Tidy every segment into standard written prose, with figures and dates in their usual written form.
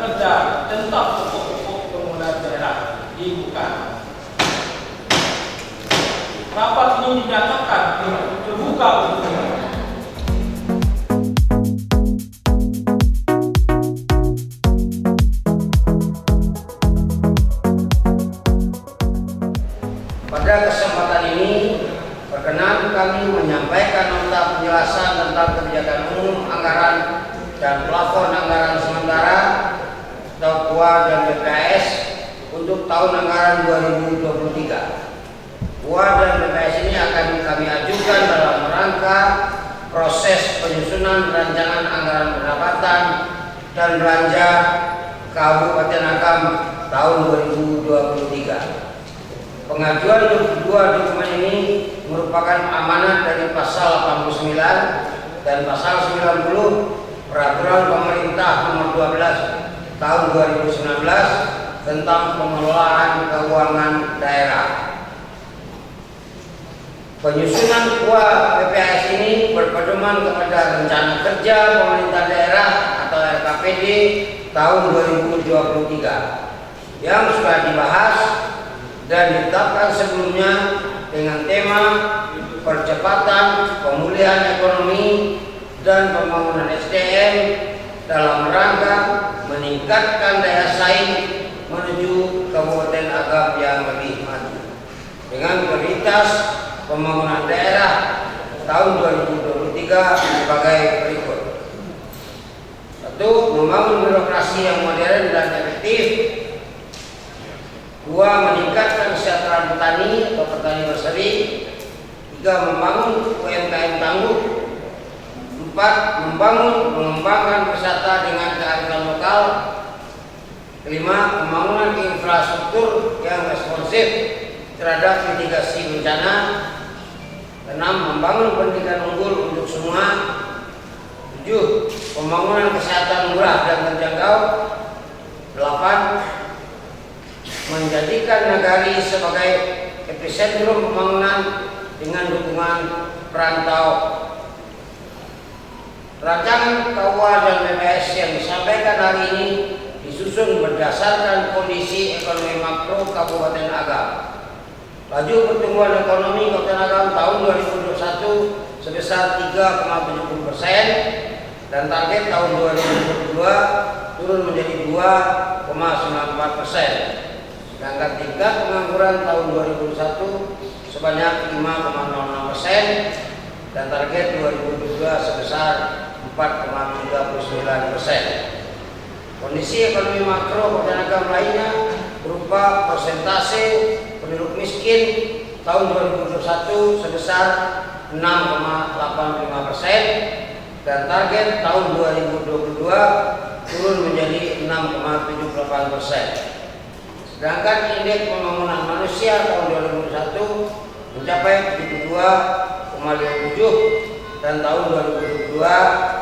Kerja tentang pokok-pokok pembangunan daerah dibuka. Rapat ini dinyatakan terbuka untuk umum. Pada kesempatan ini, berkenan kami menyampaikan nota penjelasan tentang kebijakan umum anggaran dan plafon anggaran sementara atau KUA dan BPS untuk tahun anggaran 2023. KUA dan BPS ini akan kami ajukan dalam rangka proses penyusunan rancangan anggaran pendapatan dan belanja Kabupaten Agam tahun 2023. Pengajuan kedua dokumen ini merupakan amanat dari pasal 89 dan pasal 90 Peraturan Pemerintah Nomor 12 Tahun 2019 tentang pengelolaan keuangan daerah. Penyusunan KUA BPS ini berpedoman kepada Rencana Kerja Pemerintah Daerah atau RKPD tahun 2023 yang sudah dibahas dan ditetapkan sebelumnya dengan tema percepatan pemulihan ekonomi dan pembangunan SDM dalam rangka meningkatkan daya saing menuju Kabupaten Agam yang lebih maju dengan prioritas pembangunan daerah tahun 2023 sebagai berikut. Satu, membangun birokrasi yang modern dan efektif. Dua, meningkatkan kesejahteraan petani atau petani berseri. Tiga, membangun UMKM tangguh. Empat, mengembangkan wisata dengan kearifan lokal. Kelima, pembangunan infrastruktur yang responsif terhadap mitigasi bencana. Enam, membangun pendidikan unggul untuk semua. Tujuh, pembangunan kesehatan murah dan terjangkau. Delapan, menjadikan Nagari sebagai epicentrum pembangunan dengan dukungan perantau. Rancangan KUA dan BPS yang disampaikan hari ini disusun berdasarkan kondisi ekonomi makro Kabupaten Agam. Laju pertumbuhan ekonomi Kabupaten Agam tahun 2021 sebesar 3,70% dan target tahun 2022 turun menjadi 2,94%. Sedangkan tingkat pengangguran tahun 2021 sebanyak 5,06% dan target 2022 sebesar 4,39%. Kondisi ekonomi makro Kabupaten Agam lainnya berupa persentase penduduk miskin tahun 2021 sebesar 6,85% dan target tahun 2022 turun menjadi 6,78%. Sedangkan indeks pembangunan manusia tahun 2021 mencapai 72,57 dan tahun 2022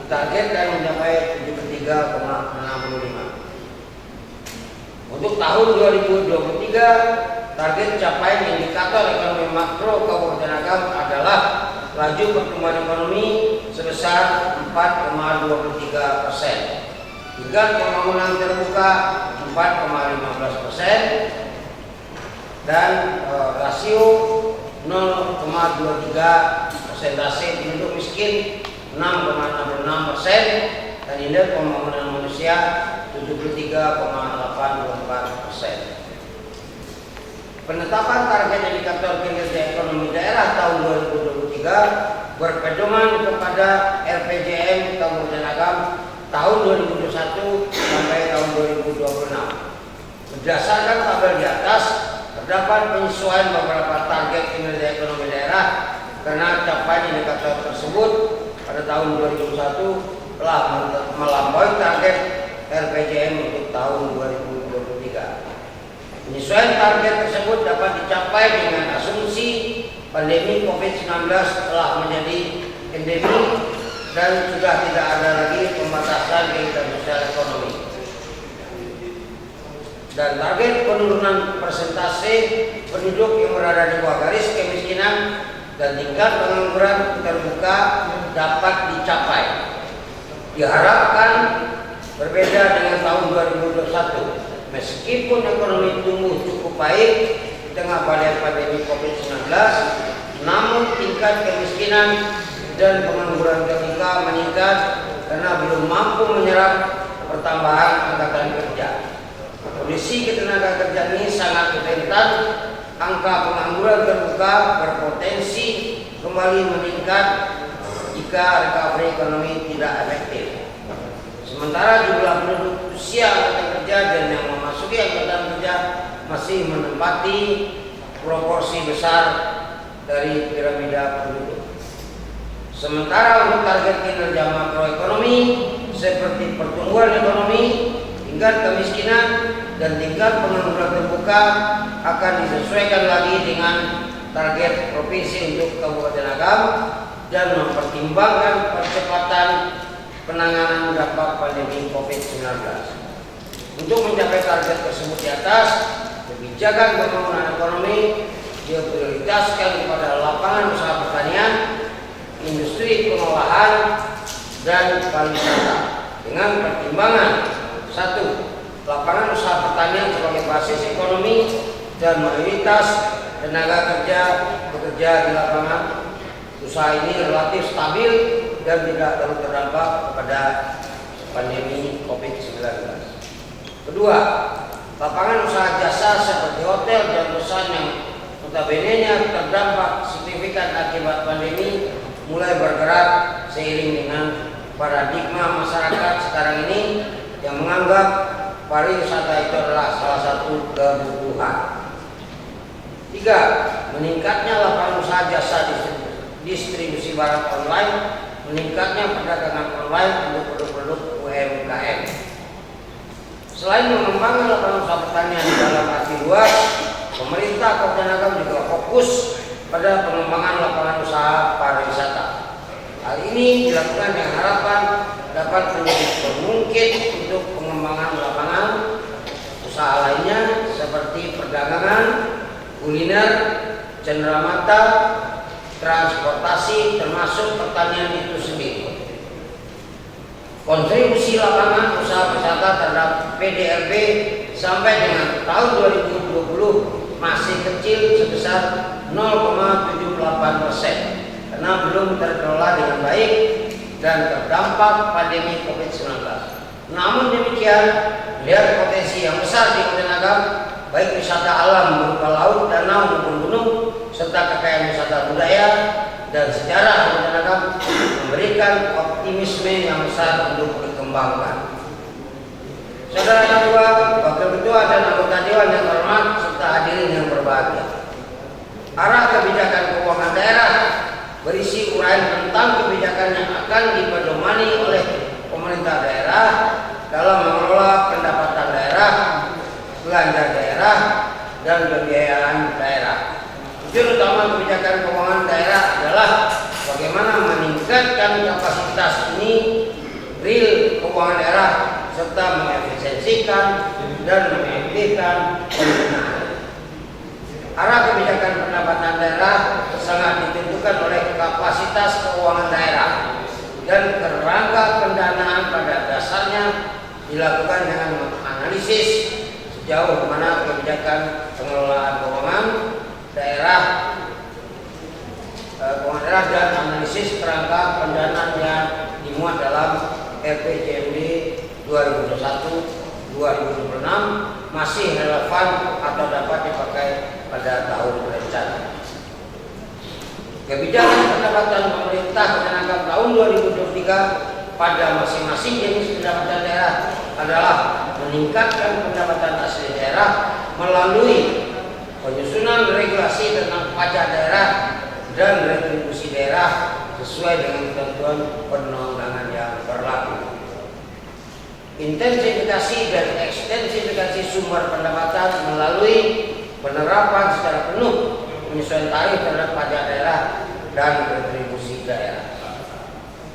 ditargetkan mencapai 73,65. Untuk tahun 2023 target capaian indikator ekonomi makro Kabupaten Agam adalah laju pertumbuhan ekonomi sebesar 4,23%. Tingkat pembangunan terbuka 4,15% dan rasio 0,23 persentase penduduk miskin 6,66% dan indeks pembangunan manusia 73,84%. Penetapan target indikator kinerja ekonomi daerah tahun 2023 berpedoman kepada RPJM Kabupaten Agam tahun 2021 sampai tahun 2026. Berdasarkan tabel di atas, terdapat penyesuaian beberapa target kinerja ekonomi daerah karena capaian indikator tersebut pada tahun 2021 telah melampaui target RPJM untuk tahun 2023. Penyesuaian target tersebut dapat dicapai dengan asumsi pandemi COVID-19 telah menjadi endemi dan sudah tidak ada lagi pembatasan kegiatan sosial ekonomi. Dan target penurunan persentase penduduk yang berada di bawah garis kemiskinan dan tingkat pengangguran terbuka dapat dicapai. Diharapkan Berbeda dengan tahun 2021, meskipun ekonomi tumbuh cukup baik di tengah badai pandemi COVID-19, namun tingkat kemiskinan dan pengangguran terbuka meningkat karena belum mampu menyerap pertambahan angkatan kerja. Kondisi ketenaga kerjaan ini sangat rentan. Angka pengangguran terbuka berpotensi kembali meningkat jika recovery ekonomi tidak efektif. Sementara jumlah penduduk usia angkatan kerja dan yang memasuki angkatan kerja masih menempati proporsi besar dari piramida penduduk. Sementara untuk target kinerja makroekonomi seperti pertumbuhan ekonomi, tingkat kemiskinan, dan tingkat pengangguran terbuka akan disesuaikan lagi dengan target provinsi untuk Kabupaten Agam dan mempertimbangkan percepatan penanganan dampak pandemi COVID-19. Untuk mencapai target tersebut di atas, kebijakan pembangunan ekonomi diprioritaskan kepada lapangan usaha pertanian, industri pengolahan, dan pariwisata dengan pertimbangan: 1. Lapangan usaha pertanian sebagai basis ekonomi dan mayoritas tenaga kerja bekerja di lapangan usaha ini relatif stabil dan tidak terlalu terdampak kepada pandemi COVID-19. Kedua, lapangan usaha jasa seperti hotel dan perusahaan yang notabene-nya terdampak signifikan akibat pandemi mulai bergerak seiring dengan paradigma masyarakat sekarang ini yang menganggap pariwisata itu adalah salah satu kebutuhan. 3. Meningkatnya lapangan usaha jasa distribusi barang online, meningkatnya perdagangan online untuk produk-produk UMKM. Selain mengembangkan lapangan usaha pertanian dalam arti luas, pemerintah Kabupaten Agam juga fokus pada pengembangan lapangan usaha pariwisata. Hal ini dilakukan dengan harapan dapat menjadi pengungkit untuk pengembangan lapangan usaha lainnya seperti perdagangan, kuliner, cenderamata, transportasi, termasuk pertanian itu sendiri. Kontribusi lapangan usaha wisata terhadap PDRB sampai dengan tahun 2020 masih kecil sebesar 0,78% karena belum terkelola dengan baik dan terdampak pandemi COVID-19. Namun demikian, melihat potensi yang besar di Kabupaten Agam, baik wisata alam berupa laut, danau maupun gunung, serta kekayaan wisata budaya dan sejarah Kabupaten Agam memberikan optimisme yang besar untuk dikembangkan. Saudara Ketua, Wakil Ketua dan anggota Dewan yang terhormat serta hadirin yang berbahagia. Arah kebijakan keuangan daerah berisi uraian tentang kebijakan yang akan dipedomani oleh pemerintah daerah dalam mengelola pendapatan daerah, belanja daerah, dan pembiayaan daerah. Tujuan utama kebijakan keuangan daerah adalah bagaimana meningkatkan kapasitas ini real keuangan daerah serta mengefisiensikan dan mengefektifkan penggunaan. Arah kebijakan pendapatan daerah sangat ditentukan oleh kapasitas keuangan daerah dan kerangka pendanaan pada dasarnya dilakukan dengan menganalisis sejauh mana kebijakan pengelolaan keuangan daerah dan analisis kerangka pendanaan yang dimuat dalam RPJMD 2021-2026 masih relevan atau dapat dipakai pada tahun berencana. Kebijakan pendapatan pemerintah Kabupaten tahun 2023 pada masing-masing jenis pendapatan daerah adalah meningkatkan pendapatan asli daerah melalui penyusunan regulasi tentang pajak daerah dan retribusi daerah sesuai dengan ketentuan perundang-undangan yang berlaku. Intensifikasi dan ekstensifikasi sumber pendapatan melalui penerapan secara penuh penyesuaian tarif terhadap pajak daerah dan retribusi daerah.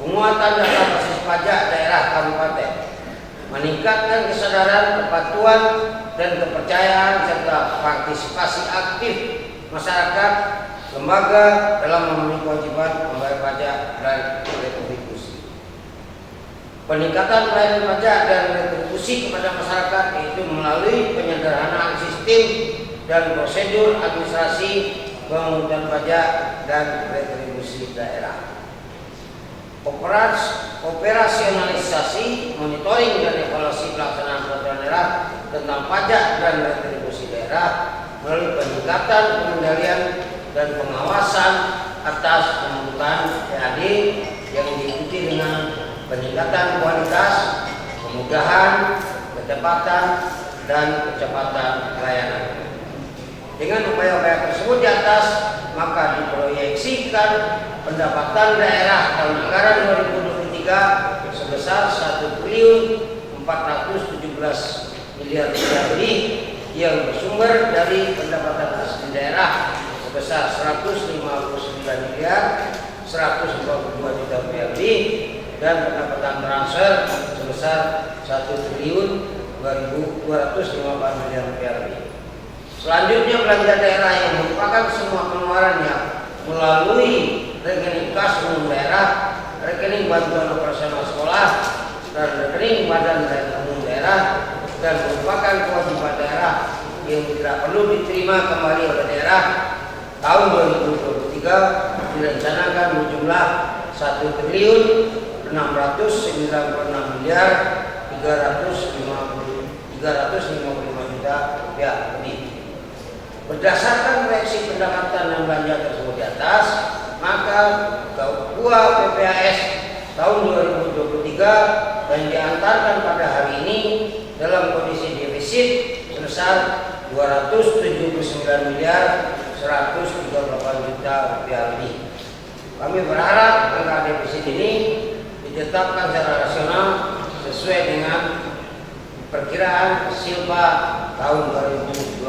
Penguatan data basis pajak daerah kabupaten, meningkatkan kesadaran, kepatuhan, dan kepercayaan serta partisipasi aktif masyarakat lembaga dalam memenuhi kewajiban membayar pajak dan retribusi. peningkatan pelayanan pajak dan retribusi kepada masyarakat, yaitu melalui penyederhanaan sistem dan prosedur administrasi pemungutan pajak dan retribusi daerah. Operasionalisasi, monitoring dan evaluasi pelaksanaan peraturan daerah tentang pajak dan retribusi daerah melalui peningkatan pengendalian dan pengawasan atas pemungutan PAD yang diikuti dengan peningkatan kualitas, kemudahan, kecepatan, dan kecepatan pelayanan. Dengan upaya-upaya tersebut di atas, maka diproyeksikan pendapatan daerah tahun anggaran 2023 sebesar 1 triliun 417 miliar rupiah lebih yang bersumber dari pendapatan asli daerah sebesar 159 miliar 142 juta rupiah lebih dan pendapatan transfer sebesar 1 triliun 254 miliar rupiah lebih. Selanjutnya, belanja daerah yang merupakan semua pengeluaran yang melalui rekening kas umum daerah, rekening bantuan operasional sekolah, dan rekening badan umum daerah, dan merupakan kewajiban daerah yang tidak perlu diterima kembali oleh daerah tahun 2023 direncanakan berjumlah 1 triliun 696 miliar 355 juta rupiah lebih. Berdasarkan proyeksi pendapatan dan belanja tersebut di atas, maka Ketua PPAS tahun 2023 yang diantarkan pada hari ini dalam kondisi defisit sebesar 279 miliar 138 juta rupiah lebih. Kami berharap angka defisit ini ditetapkan secara rasional sesuai dengan perkiraan Silpa tahun 2022.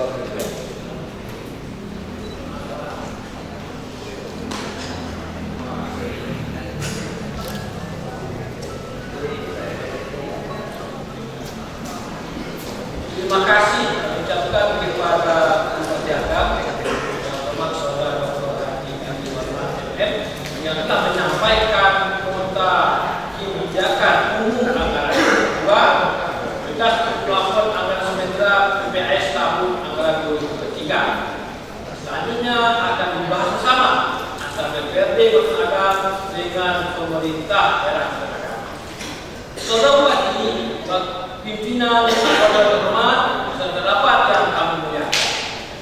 Terima kasih ucapkan kepada Bupati Agam, termasuk saudara Dr. Haji yang telah menyampaikan nota kebijakan umum anggaran kedua bekas plafon anggaran semester PPAS tahun anggaran 2023. Selanjutnya akan dibahas bersama antara DPRD Kota Agam dengan pemerintah daerah Kota Agam. Saudara Bupati, pimpinan saudara terhormat serta rapat yang kami muliakan,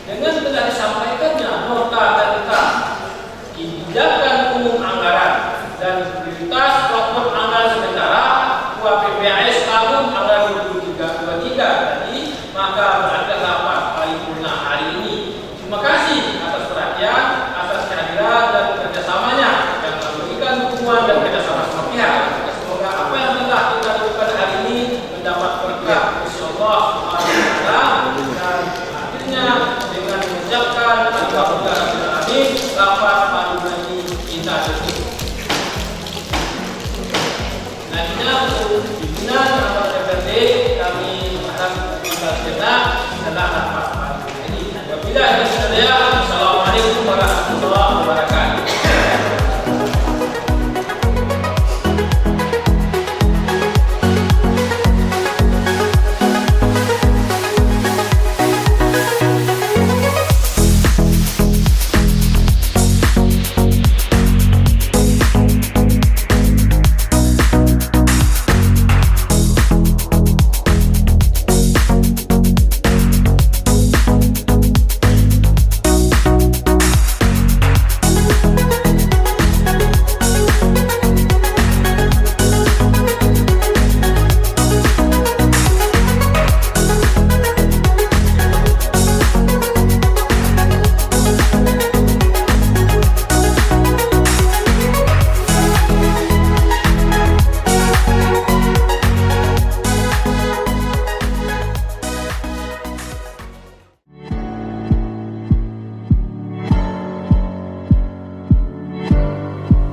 dengan telah disampaikannya nota tentang kebijakan umum anggaran dan prioritas plafon anggaran sementara PPAS tahun anggaran 2023 tadi, maka berakhir rapat paripurna hari ini. Terima kasih atas perhatian, atas kehadiran dan kerjasamanya yang memberikan dukungan dan kerjasama semua pihak. Semoga apa yang telah kita lakukan hari ini mendapat berkah insyaallah dan akhirnya dengan mengucapkan alhamdulillah rapat paripurna ini kita tutup. Nantinya untuk pimpinan rapat DPRD kami akan kita sejenak setelah rapat paripurna ini. Wabillahi taufiq. Assalamualaikum warahmatullahi wabarakatuh.